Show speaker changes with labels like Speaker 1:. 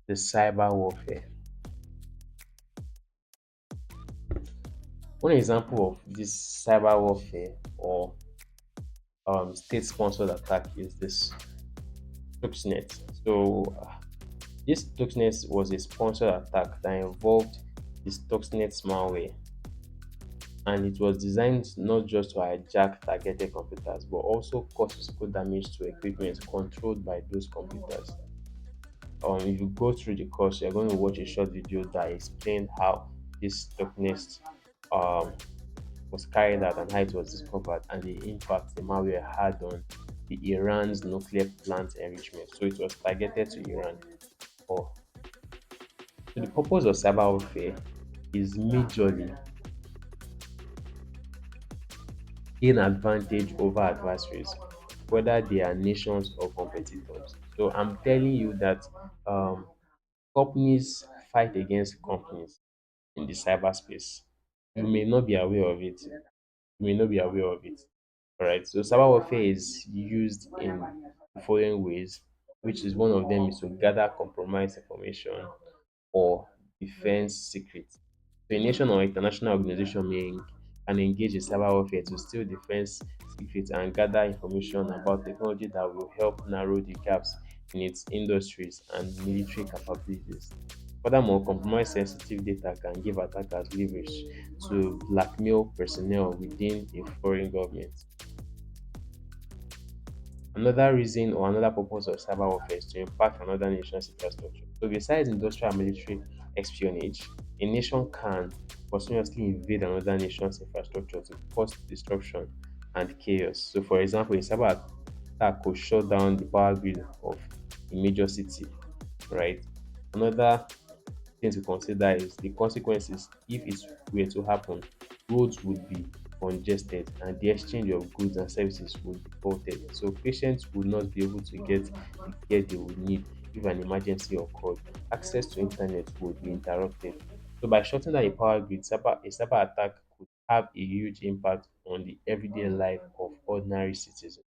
Speaker 1: the cyber warfare. One example of this cyber warfare or state-sponsored attack is this Stuxnet. This Stuxnet was a sponsored attack that involved the Stuxnet malware, and it was designed not just to hijack targeted computers but also cause physical damage to equipment controlled by those computers. If you go through the course, you're going to watch a short video that explained how this Stuxnet um, was carried out and how it was discovered and the impact the malware had on the Iran's nuclear plant enrichment. So it was targeted to Iran. Or so the purpose of cyber warfare is majorly gain advantage over adversaries, whether they are nations or competitors. So I'm telling you that um, companies fight against companies in the cyberspace. You may not be aware of it. You may not be aware of it. All right. So cyber warfare is used in the following ways, which is one of them is to gather compromised information or defense secrets. So a nation or international organization can engage in cyber warfare to steal defense secrets and gather information about technology that will help narrow the gaps in its industries and military capabilities. Furthermore, compromised sensitive data can give attackers leverage to blackmail personnel within a foreign government. Another reason or another purpose of cyber warfare is to impact another nation's infrastructure. So, besides industrial and military espionage, a nation can continuously invade another nation's infrastructure to cause disruption and chaos. So, for example, a cyber attack could shut down the power grid of a major city, right? Another thing to consider is the consequences. If it were to happen, roads would be congested and the exchange of goods and services would be halted. So patients would not be able to get the care they would need if an emergency occurred. Access to internet would be interrupted. So by shutting down a power grid, a cyber attack could have a huge impact on the everyday life of ordinary citizens.